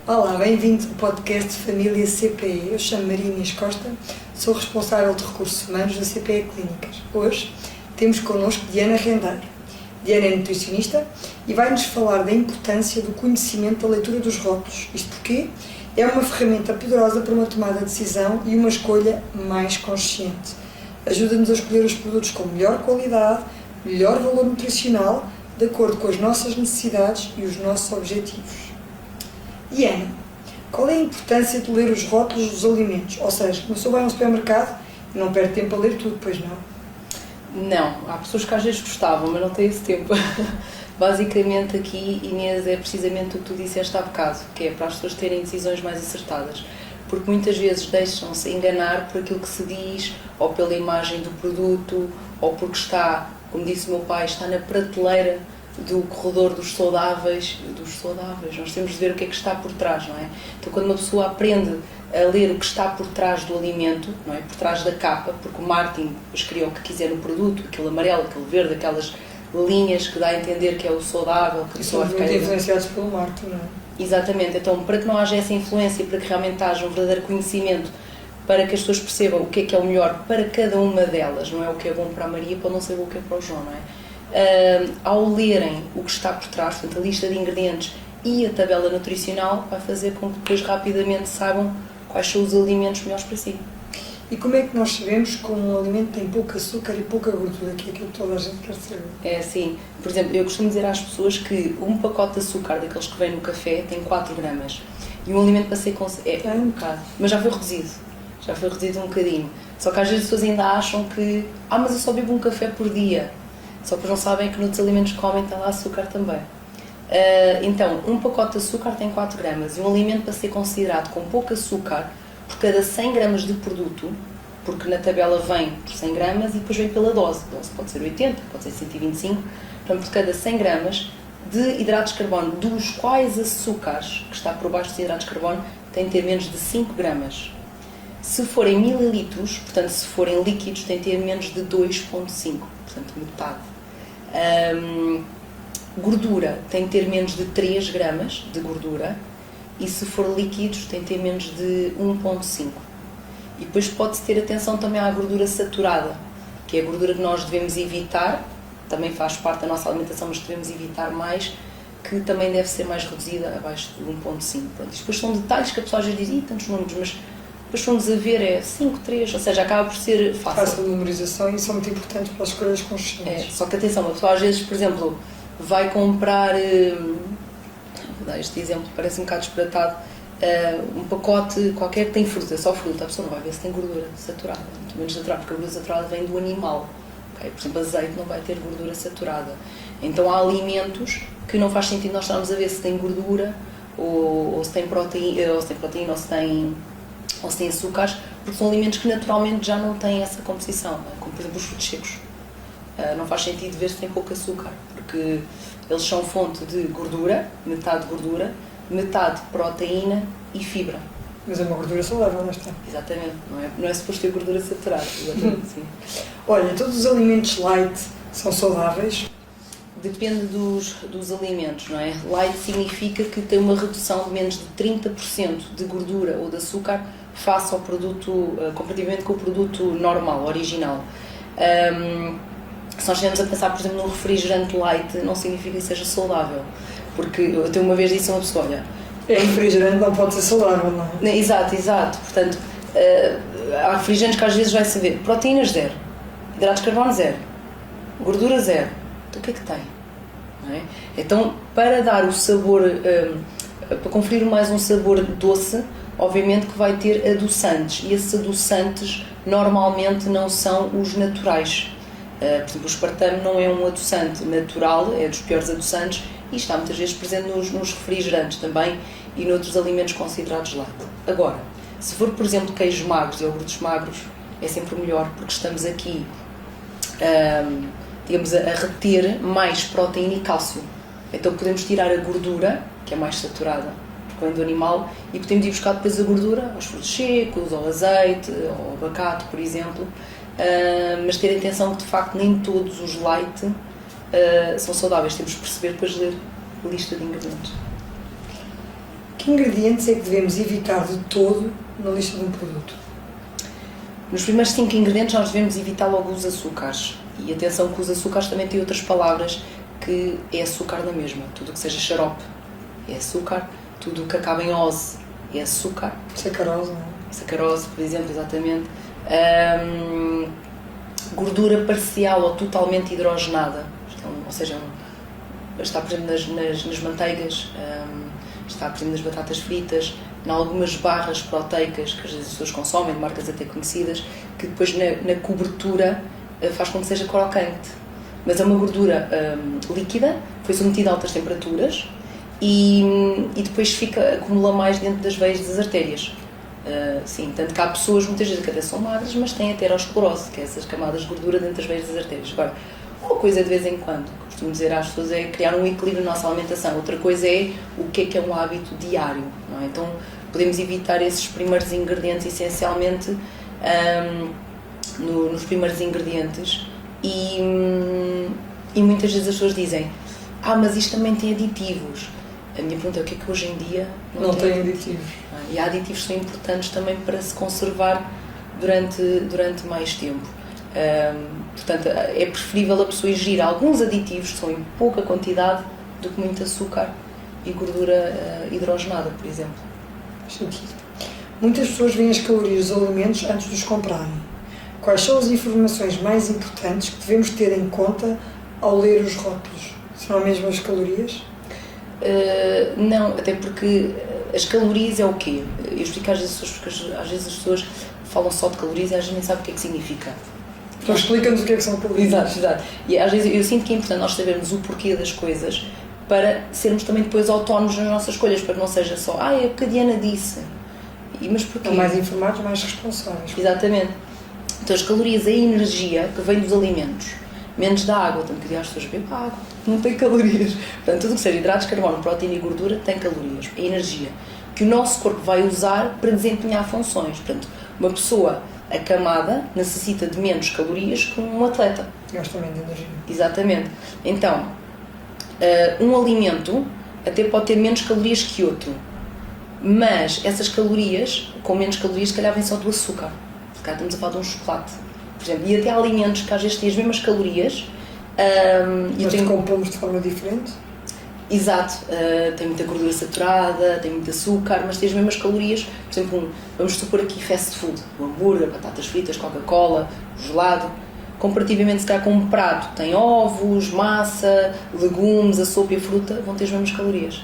Olá, bem-vindo ao podcast Família CPE. Eu chamo Maria Inês Costa, sou responsável de recursos humanos da CPE Clínicas. Hoje temos connosco Diana Rendeiro. Diana é nutricionista e vai-nos falar da importância do conhecimento da leitura dos rótulos. Isto porque é uma ferramenta poderosa para uma tomada de decisão e uma escolha mais consciente. Ajuda-nos a escolher os produtos com melhor qualidade, melhor valor nutricional, de acordo com as nossas necessidades e os nossos objetivos. Diana, qual é a importância de ler os rótulos dos alimentos? Ou seja, uma pessoa vai a um supermercado e não perde tempo a ler tudo, pois não? Não, há pessoas que às vezes gostavam, mas não têm esse tempo. Basicamente aqui, Inês, é precisamente o que tu disseste há bocado, que é para as pessoas terem decisões mais acertadas. Porque muitas vezes deixam-se enganar por aquilo que se diz, ou pela imagem do produto, ou porque está, como disse o meu pai, está na prateleira do corredor dos saudáveis. Nós temos de ver o que é que está por trás, não é? Então, quando uma pessoa aprende a ler o que está por trás do alimento, não é? Por trás da capa, porque o marketing escreveu o que quiser no produto, aquele amarelo, aquele verde, aquelas linhas que dá a entender que é o saudável, que a pessoa são muito influenciados pelo marketing, não é? Exatamente. Então, para que não haja essa influência, para que realmente haja um verdadeiro conhecimento, para que as pessoas percebam o que é o melhor para cada uma delas, não é? O que é bom para a Maria pode não ser o que é para o João, não é? Ao lerem o que está por trás, portanto, a lista de ingredientes e a tabela nutricional, vai fazer com que depois rapidamente saibam quais são os alimentos melhores para si. E como é que nós sabemos que um alimento tem pouco açúcar e pouca gordura, que é aquilo que toda a gente quer saber? É assim, por exemplo, eu costumo dizer às pessoas que um pacote de açúcar daqueles que vem no café tem 4 gramas e um alimento para ser consumido é um bocado, mas já foi reduzido um bocadinho. Só que às vezes as pessoas ainda acham que mas eu só bebo um café por dia. Só que não sabem que nos alimentos que comem está lá açúcar também. Então, um pacote de açúcar tem 4 gramas e um alimento para ser considerado com pouco açúcar por cada 100 gramas de produto, porque na tabela vem por 100 gramas e depois vem pela dose. A dose pode ser 80, pode ser 125, portanto, por cada 100 gramas de hidratos de carbono, dos quais açúcares, que está por baixo dos hidratos de carbono, tem de ter menos de 5 gramas. Se forem mililitros, portanto, se forem líquidos, tem de ter menos de 2,5, portanto, metade. Gordura tem de ter menos de 3 gramas de gordura e se for líquidos tem de ter menos de 1,5. E depois pode-se ter atenção também à gordura saturada, que é a gordura que nós devemos evitar, também faz parte da nossa alimentação, mas devemos evitar mais, que também deve ser mais reduzida abaixo de 1,5. Depois são detalhes que a pessoa às vezes diz, tantos números, mas depois vamos a ver, é 5, 3, ou seja, acaba por ser fácil. Fácil de memorização e são muito importantes para as escolhas conscientes. Só que atenção, a pessoa às vezes, por exemplo, vai comprar, vou dar este exemplo, parece um bocado disparatado, um pacote qualquer que tem fruta, só fruta, a pessoa não vai ver se tem gordura saturada, muito menos saturada, porque a gordura saturada vem do animal. Okay? Por exemplo, azeite não vai ter gordura saturada. Então há alimentos que não faz sentido nós estarmos a ver se tem gordura ou se tem proteína, ou se tem açúcares, porque são alimentos que naturalmente já não têm essa composição, não é? Como por exemplo os frutos secos. Não faz sentido ver se tem pouco açúcar, porque eles são fonte de gordura, metade proteína e fibra. Mas é uma gordura saudável, não está? Exatamente, não é suposto ter gordura saturada, exatamente, sim. Olha, todos os alimentos light são saudáveis? Depende dos alimentos, não é? Light significa que tem uma redução de menos de 30% de gordura ou de açúcar face ao produto, comparativamente com o produto normal, original. Se nós estivermos a pensar, por exemplo, num refrigerante light, não significa que seja saudável. Porque eu até uma vez disse a uma pessoa, olha... refrigerante não pode ser saudável, não é? Exato. Portanto, há refrigerantes que às vezes vai saber proteínas 0, hidratos de carbono 0, gordura 0. Então o que é que tem? Não é? Então, para dar o sabor, para conferir mais um sabor doce, obviamente que vai ter adoçantes. E esses adoçantes normalmente não são os naturais. Por exemplo, o aspartame não é um adoçante natural, é dos piores adoçantes e está muitas vezes presente nos refrigerantes também e noutros alimentos considerados light. Agora, se for, por exemplo, queijos magros e iogurtes magros, é sempre melhor porque estamos aqui a reter mais proteína e cálcio. Então podemos tirar a gordura, que é mais saturada, porque vem do animal, e podemos ir buscar depois a gordura aos frutos secos, ao azeite, ao abacate, por exemplo. Mas ter atenção que de facto nem todos os light são saudáveis. Temos que perceber depois ler a lista de ingredientes. que ingredientes é que devemos evitar de todo na lista de um produto? Nos primeiros 5 ingredientes nós devemos evitar logo os açúcares. E atenção que os açúcares também têm outras palavras que é açúcar na mesma. Tudo o que seja xarope é açúcar, tudo o que acaba em ose é açúcar. Sacarose, não é? Sacarose, por exemplo, exatamente. Gordura parcial ou totalmente hidrogenada, então, ou seja, está por exemplo nas manteigas, está por exemplo nas batatas fritas, em algumas barras proteicas que às vezes as pessoas consomem, de marcas até conhecidas, que depois na cobertura faz com que seja crocante. Mas é uma gordura líquida, foi submetida a altas temperaturas e depois acumula mais dentro das veias das artérias. Sim, tanto que há pessoas muitas vezes que até são magras, mas têm aterosclerose, que é essas camadas de gordura dentro das veias das artérias. Agora, uma coisa de vez em quando, que costumo dizer às pessoas, é criar um equilíbrio na nossa alimentação. Outra coisa é o que é um hábito diário, não é? Então, podemos evitar esses primeiros ingredientes, essencialmente, nos primeiros ingredientes. E muitas vezes as pessoas dizem, mas isto também tem aditivos. A minha pergunta é o que é que hoje em dia não tem aditivos? E há aditivos que são importantes também para se conservar durante mais tempo. Portanto, é preferível a pessoa ingerir alguns aditivos que são em pouca quantidade do que muito açúcar e gordura hidrogenada, por exemplo. Faz sentido. Muitas pessoas veem as calorias dos alimentos antes de os comprarem. Quais são as informações mais importantes que devemos ter em conta ao ler os rótulos? São as mesmas calorias? Não, até porque as calorias é o quê? Eu explico às vezes, porque às vezes as pessoas falam só de calorias e às vezes nem sabem o que é que significa. Então explica-nos o que é que são calorias. Exato. E às vezes eu sinto que é importante nós sabermos o porquê das coisas para sermos também depois autónomos nas nossas escolhas, para que não seja só, é o que a Diana disse. Mas porquê? São mais informados, mais responsáveis. Exatamente. Então as calorias é a energia que vem dos alimentos, menos da água. Tanto que as pessoas bebem água, não tem calorias. Portanto, tudo o que seja hidratos de carbono, proteína e gordura tem calorias. É energia que o nosso corpo vai usar para desempenhar funções. Portanto, uma pessoa acamada necessita de menos calorias que um atleta. Gasta menos energia. Exatamente. Então, um alimento até pode ter menos calorias que outro, mas essas calorias, com menos calorias, se calhar vêm só do açúcar. Se calhar estamos a falar de um chocolate, por exemplo. E até há alimentos que às vezes têm as mesmas calorias. Mas compomos de forma diferente? Exato. Tem muita gordura saturada, tem muito açúcar, mas tem as mesmas calorias. Por exemplo, vamos supor aqui fast food, o hambúrguer, batatas fritas, Coca-Cola, gelado. Comparativamente, se calhar, com um prato tem ovos, massa, legumes, a sopa e a fruta, vão ter as mesmas calorias.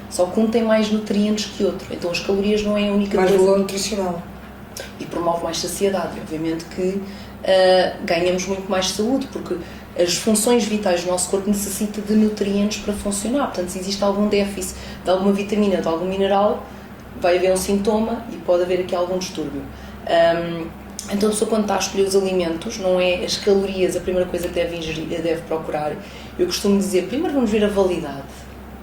Só que um tem mais nutrientes que outro. Então as calorias não é a única coisa. Mais valor nutricional. E promove mais saciedade. Obviamente que ganhamos muito mais saúde, porque as funções vitais do nosso corpo necessitam de nutrientes para funcionar. Portanto, se existe algum déficit de alguma vitamina, de algum mineral, vai haver um sintoma e pode haver aqui algum distúrbio. Então a pessoa, quando está a escolher os alimentos, não é as calorias a primeira coisa que deve ingerir, deve procurar. Eu costumo dizer, primeiro vamos ver a validade.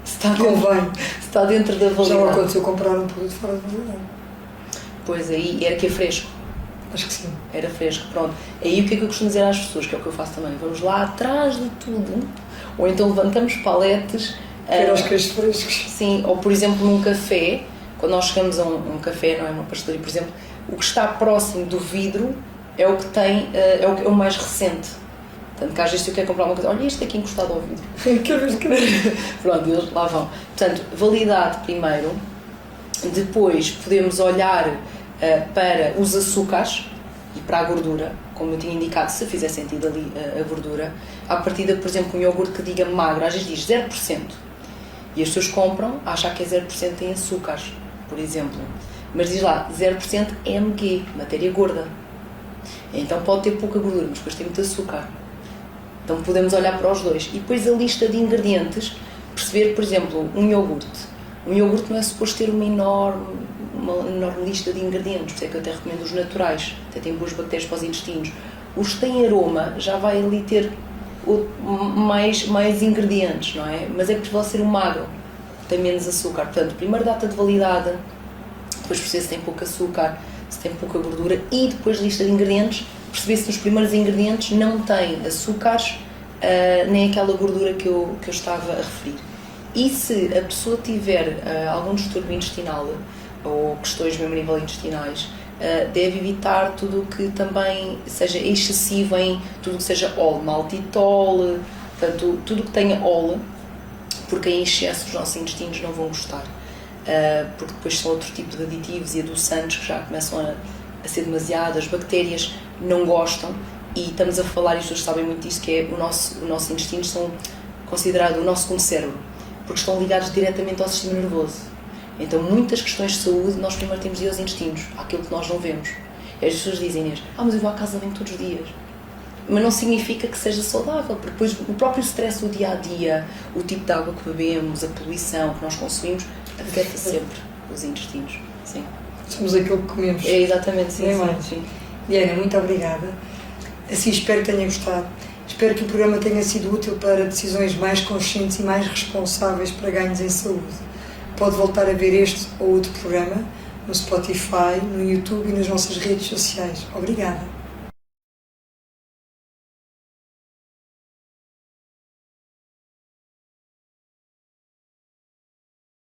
Se está dentro da validade. Já me aconteceu comprar um produto fora de validade. Pois aí, era que é fresco. Acho que sim. Era fresco, pronto. Aí o que é que eu costumo dizer às pessoas, que é o que eu faço também, vamos lá atrás de tudo, ou então levantamos paletes. Ver os queijos frescos. Sim, ou por exemplo num café, quando nós chegamos a um café, não é, uma pastelaria, por exemplo, o que está próximo do vidro é o que tem, é o mais recente. Portanto, que às vezes eu quero comprar uma coisa, olha este aqui encostado ao vidro. Pronto, eles lá vão. Portanto, validade primeiro, depois podemos olhar para os açúcares e para a gordura, como eu tinha indicado, se fizer sentido ali a gordura. À partida, por exemplo, um iogurte que diga magro, às vezes diz 0%. E as pessoas compram, acham que é 0% em açúcares, por exemplo. Mas diz lá, 0% MG, matéria gorda. Então pode ter pouca gordura, mas depois tem muito açúcar. Então podemos olhar para os dois. E depois a lista de ingredientes, perceber, por exemplo, um iogurte. Um iogurte não é suposto ter uma enorme lista de ingredientes, por isso é que eu até recomendo os naturais, até tem boas bactérias para os intestinos. Os que têm aroma já vai ali ter mais ingredientes, não é? Mas é preferível ser o magro, tem menos açúcar. Portanto, primeiro data de validade, depois perceber se tem pouco açúcar, se tem pouca gordura e depois lista de ingredientes, perceber se nos primeiros ingredientes não tem açúcares nem aquela gordura que eu estava a referir. E se a pessoa tiver algum distúrbio intestinal ou questões mesmo a nível intestinais, deve evitar tudo o que também seja excessivo em tudo o que seja óleo, maltitol, portanto, tudo o que tenha óleo, porque em excesso os nossos intestinos não vão gostar, porque depois são outro tipo de aditivos e adoçantes que já começam a ser demasiado, as bactérias não gostam, e estamos a falar, e as pessoas sabem muito disso, que é o nosso intestinos são considerados o nosso segundo cérebro, porque estão ligados diretamente ao sistema nervoso. Então, muitas questões de saúde, nós primeiro temos de ir aos intestinos, àquilo que nós não vemos. E as pessoas dizem, Inês, mas eu vou à casa bem todos os dias. Mas não significa que seja saudável, porque depois o próprio stress do dia-a-dia, o tipo de água que bebemos, a poluição que nós consumimos, afeta sempre os intestinos. Sim. Somos aquilo que comemos. É exatamente, sim. Sim. Diana, muito obrigada. Assim, espero que tenha gostado. Espero que o programa tenha sido útil para decisões mais conscientes e mais responsáveis para ganhos em saúde. Pode voltar a ver este ou outro programa no Spotify, no YouTube e nas nossas redes sociais. Obrigada.